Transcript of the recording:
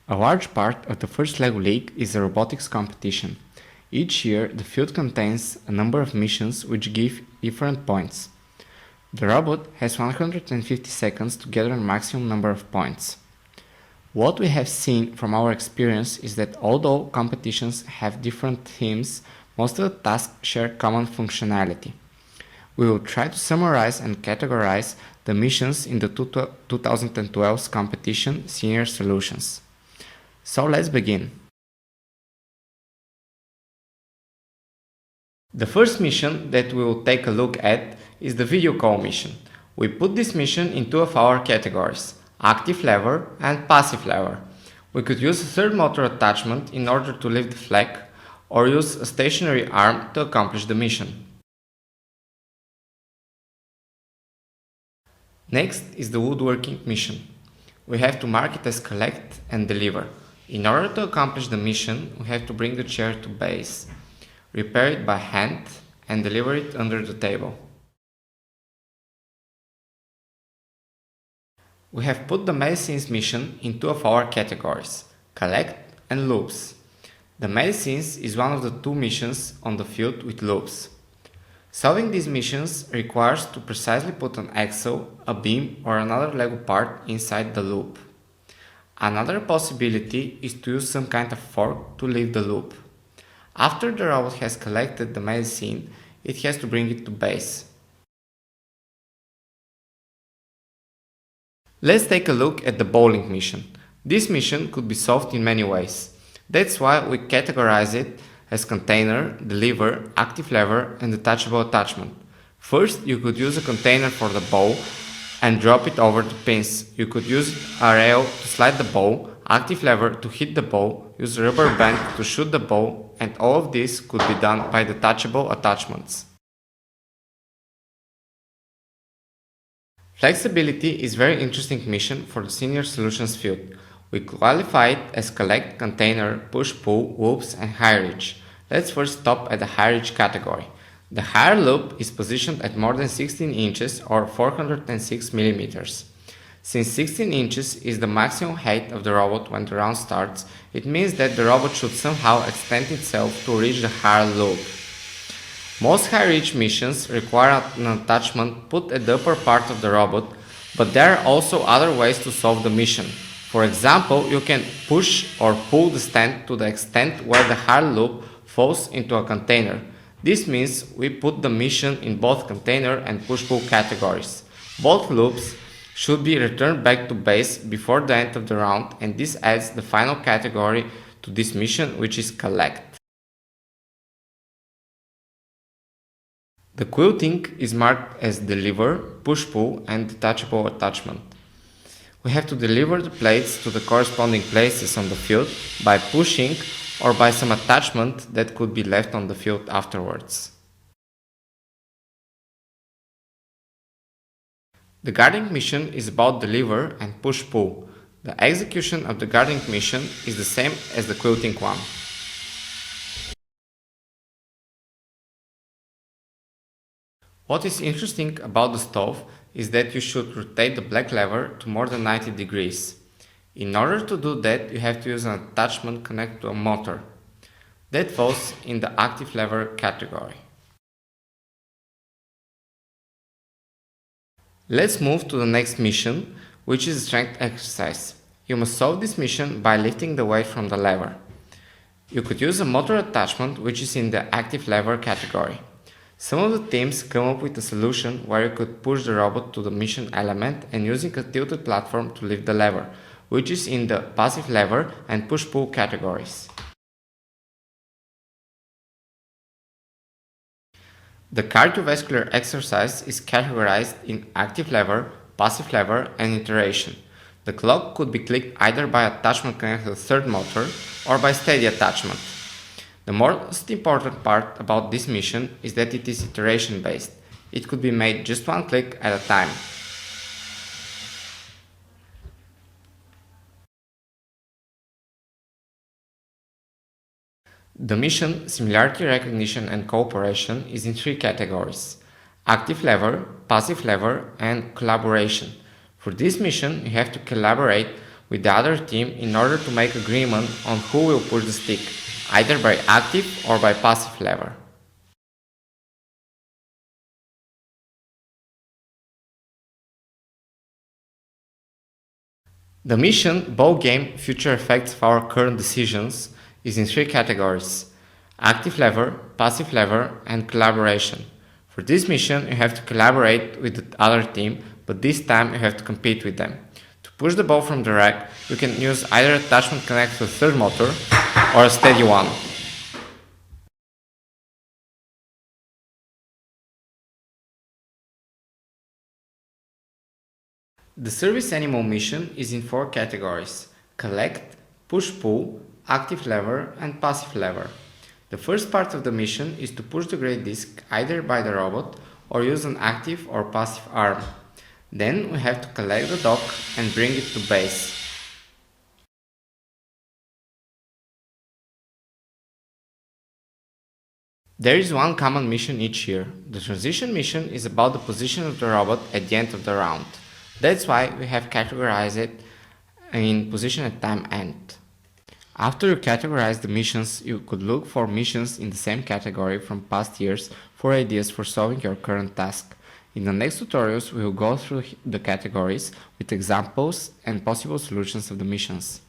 A large part of the first LEGO League is a robotics competition. Each year, the field contains a number of missions which give different points. The robot has 150 seconds to gather a maximum number of points. What we have seen from our experience is that although competitions have different themes, most of the tasks share common functionality. We will try to summarize and categorize the missions in the 2012 competition Senior Solutions. So let's begin. The first mission that we will take a look at is the video call mission. We put this mission in two of our categories, active lever and passive lever. We could use a third motor attachment in order to lift the flag or use a stationary arm to accomplish the mission. Next is the woodworking mission. We have to mark it as collect and deliver. In order to accomplish the mission, we have to bring the chair to base, repair it by hand and deliver it under the table. We have put the medicines mission in two of our categories, collect and loops. The medicines is one of the two missions on the field with loops. Solving these missions requires to precisely put an axle, a beam or another LEGO part inside the loop. Another possibility is to use some kind of fork to lift the loop. After the robot has collected the medicine, it has to bring it to base. Let's take a look at the bowling mission. This mission could be solved in many ways. That's why we categorize it as container, deliver, active lever and detachable attachment. First, you could use a container for the bow and drop it over the pins. You could use a rail to slide the bow, active lever to hit the bow, use a rubber band to shoot the bow, and all of this could be done by detachable attachments. Flexibility is a very interesting mission for the Senior Solutions field. We qualify it as collect, container, push-pull, loops and high reach. Let's first stop at the high reach category. The higher loop is positioned at more than 16 inches or 406 mm. Since 16 inches is the maximum height of the robot when the round starts, it means that the robot should somehow extend itself to reach the higher loop. Most high reach missions require an attachment put at the upper part of the robot, but there are also other ways to solve the mission. For example, you can push or pull the stand to the extent where the higher loop falls into a container. This means we put the mission in both container and push-pull categories. Both loops should be returned back to base before the end of the round, and this adds the final category to this mission, which is collect. The quilting is marked as deliver, push-pull and detachable attachment. We have to deliver the plates to the corresponding places on the field by pushing or by some attachment that could be left on the field afterwards. The guarding mission is about deliver and push-pull. The execution of the guarding mission is the same as the quilting one. What is interesting about the stove is that you should rotate the black lever to more than 90 degrees. In order to do that, you have to use an attachment connected to a motor. That falls in the active lever category. Let's move to the next mission, which is a strength exercise. You must solve this mission by lifting the weight from the lever. You could use a motor attachment, which is in the active lever category. Some of the teams come up with a solution where you could push the robot to the mission element and using a tilted platform to lift the lever, which is in the passive lever and push-pull categories. The cardiovascular exercise is categorized in active lever, passive lever and iteration. The clock could be clicked either by attachment connected to the third motor or by steady attachment. The most important part about this mission is that it is iteration based. It could be made just one click at a time. The mission, Similarity Recognition and Cooperation, is in three categories: active lever, passive lever and collaboration. For this mission, you have to collaborate with the other team in order to make agreement on who will push the stick, either by active or by passive lever. The mission ball game future effects of our current decisions is in three categories: active lever, passive lever, and collaboration. For this mission, you have to collaborate with the other team, but this time you have to compete with them. To push the ball from the rack, you can use either attachment connected to a third motor or a steady one. The service animal mission is in four categories: collect, push-pull, active lever, and passive lever. The first part of the mission is to push the grey disc either by the robot or use an active or passive arm. Then we have to collect the dock and bring it to base. There is one common mission each year. The transition mission is about the position of the robot at the end of the round. That's why we have categorized it in position at time end. After you categorize the missions, you could look for missions in the same category from past years for ideas for solving your current task. In the next tutorials, we will go through the categories with examples and possible solutions of the missions.